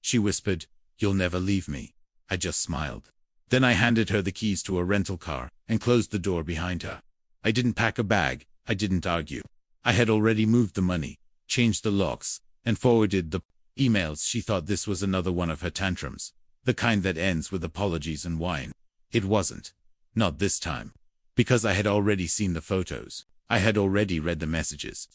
She whispered, "You'll never leave me." I just smiled. Then I handed her the keys to a rental car and closed the door behind her. I didn't pack a bag, I didn't argue. I had already moved the money, changed the locks, and forwarded the emails. She thought this was another one of her tantrums, the kind that ends with apologies and whine. It wasn't. Not this time. Because I had already seen the photos. I had already read the messages.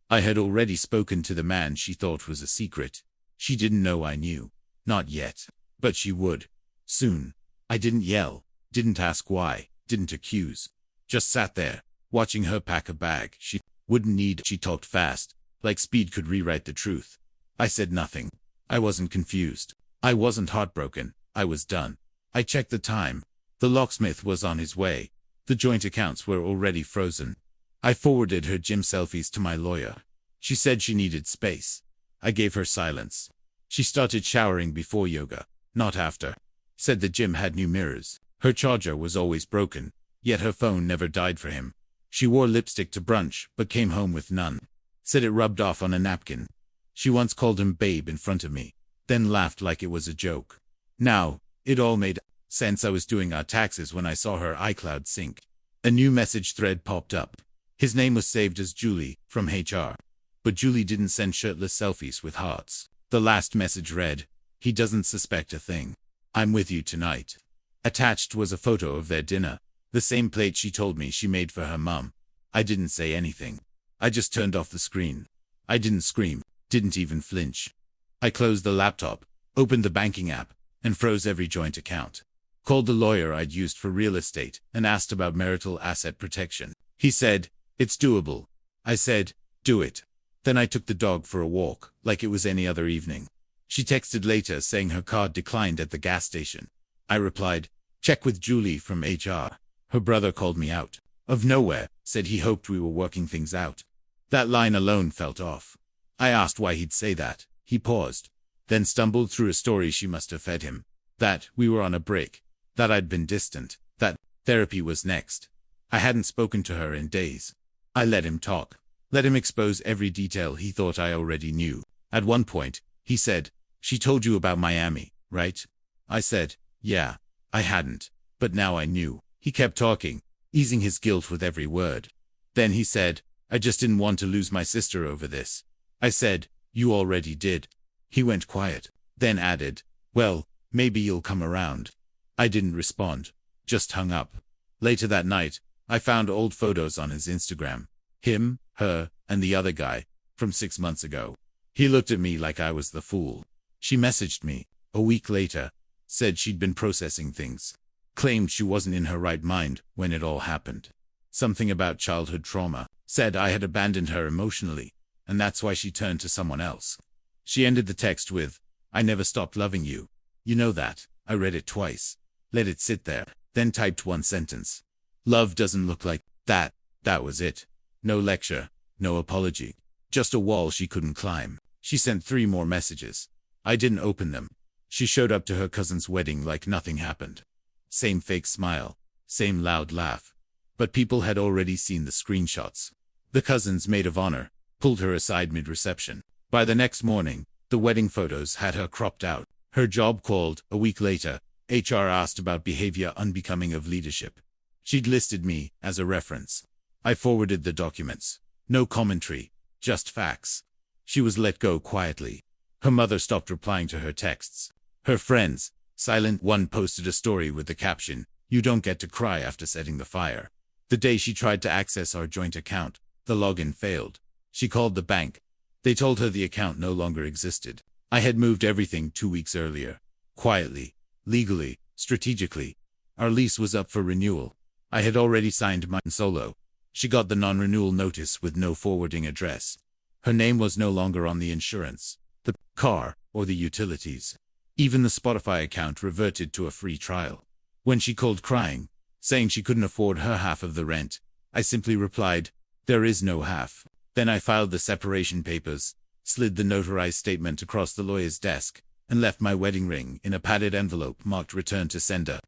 I had already spoken to the man she thought was a secret. She didn't know I knew. Not yet. But she would. Soon. I didn't yell, didn't ask why, didn't accuse. Just sat there, watching her pack a bag she wouldn't need. She talked fast, like speed could rewrite the truth. I said nothing. I wasn't confused. I wasn't heartbroken. I was done. I checked the time. The locksmith was on his way. The joint accounts were already frozen. I forwarded her gym selfies to my lawyer. She said she needed space. I gave her silence. She started showering before yoga, not after. Said the gym had new mirrors. Her charger was always broken, yet her phone never died for him. She wore lipstick to brunch, but came home with none. Said it rubbed off on a napkin. She once called him babe in front of me, then laughed like it was a joke. Now, it all made sense. I was doing our taxes when I saw her iCloud sync. A new message thread popped up. His name was saved as Julie, from HR. But Julie didn't send shirtless selfies with hearts. The last message read, "He doesn't suspect a thing. I'm with you tonight." Attached was a photo of their dinner, the same plate she told me she made for her mum. I didn't say anything. I just turned off the screen. I didn't scream, didn't even flinch. I closed the laptop, opened the banking app, and froze every joint account. Called the lawyer I'd used for real estate and asked about marital asset protection. He said, "It's doable." I said, "Do it." Then I took the dog for a walk, like it was any other evening. She texted later saying her card declined at the gas station. I replied, "Check with Julie from HR." Her brother called me out of nowhere, said he hoped we were working things out. That line alone felt off. I asked why he'd say that. He paused, then stumbled through a story she must have fed him. That we were on a break, that I'd been distant, that therapy was next. I hadn't spoken to her in days. I let him talk, let him expose every detail he thought I already knew. At one point, he said, "She told you about Miami, right?" I said, "Yeah." I hadn't, but now I knew. He kept talking, easing his guilt with every word. Then he said, "I just didn't want to lose my sister over this." I said, "You already did." He went quiet, then added, "Well, maybe you'll come around." I didn't respond, just hung up. Later that night, I found old photos on his Instagram. Him, her, and the other guy, from 6 months ago. He looked at me like I was the fool. She messaged me, a week later, said she'd been processing things, claimed she wasn't in her right mind when it all happened. Something about childhood trauma, said I had abandoned her emotionally, and that's why she turned to someone else. She ended the text with, "I never stopped loving you. You know that." I read it twice, let it sit there, then typed one sentence. "Love doesn't look like that." That was it. No lecture, no apology, just a wall she couldn't climb. She sent 3 more messages. I didn't open them. She showed up to her cousin's wedding like nothing happened. Same fake smile, same loud laugh. But people had already seen the screenshots. The cousin's maid of honor pulled her aside mid-reception. By the next morning, the wedding photos had her cropped out. Her job called. A week later, HR asked about behavior unbecoming of leadership. She'd listed me as a reference. I forwarded the documents. No commentary, just facts. She was let go quietly. Her mother stopped replying to her texts. Her friends, silent one, posted a story with the caption, "You don't get to cry after setting the fire." The day she tried to access our joint account, the login failed. She called the bank. They told her the account no longer existed. I had moved everything 2 weeks earlier. Quietly, legally, strategically. Our lease was up for renewal. I had already signed mine solo. She got the non-renewal notice with no forwarding address. Her name was no longer on the insurance, the car, or the utilities. Even the Spotify account reverted to a free trial. When she called crying, saying she couldn't afford her half of the rent, I simply replied, "There is no half." Then I filed the separation papers, slid the notarized statement across the lawyer's desk, and left my wedding ring in a padded envelope marked "Return to Sender."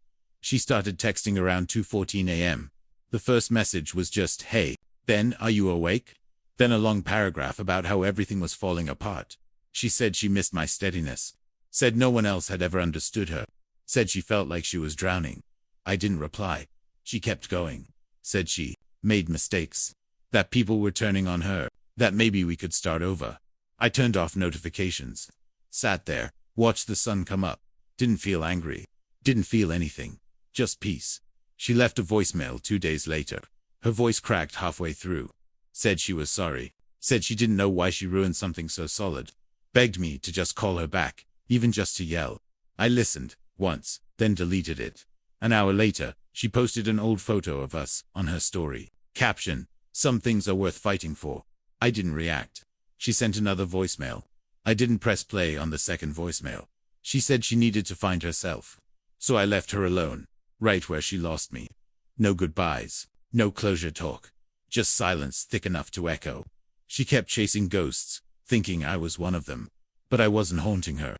She started texting around 2:14 a.m. The first message was just, "Hey, Ben, are you awake?" Then a long paragraph about how everything was falling apart. She said she missed my steadiness. Said no one else had ever understood her. Said she felt like she was drowning. I didn't reply. She kept going. Said she made mistakes. That people were turning on her. That maybe we could start over. I turned off notifications. Sat there, watched the sun come up. Didn't feel angry. Didn't feel anything. Just peace. She left a voicemail 2 days later. Her voice cracked halfway through. Said she was sorry. Said she didn't know why she ruined something so solid. Begged me to just call her back, even just to yell. I listened, once, then deleted it. An hour later, she posted an old photo of us on her story. Caption: "Some things are worth fighting for." I didn't react. She sent another voicemail. I didn't press play on the second voicemail. She said she needed to find herself. So I left her alone, right where she lost me. No goodbyes, no closure talk. Just silence thick enough to echo. She kept chasing ghosts, thinking I was one of them. But I wasn't haunting her.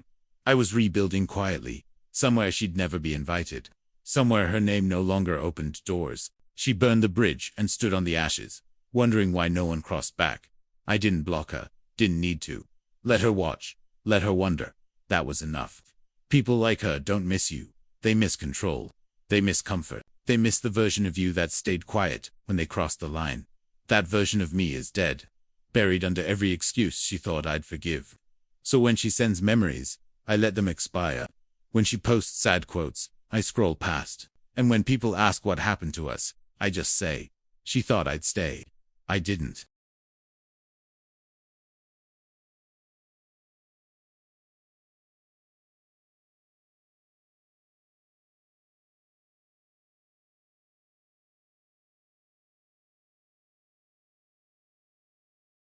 I was rebuilding quietly, somewhere she'd never be invited. Somewhere her name no longer opened doors. She burned the bridge and stood on the ashes, wondering why no one crossed back. I didn't block her, didn't need to. Let her watch, let her wonder. That was enough. People like her don't miss you. They miss control. They miss comfort. They miss the version of you that stayed quiet when they crossed the line. That version of me is dead, buried under every excuse she thought I'd forgive. So when she sends memories, I let them expire. When she posts sad quotes, I scroll past. And when people ask what happened to us, I just say, she thought I'd stay. I didn't.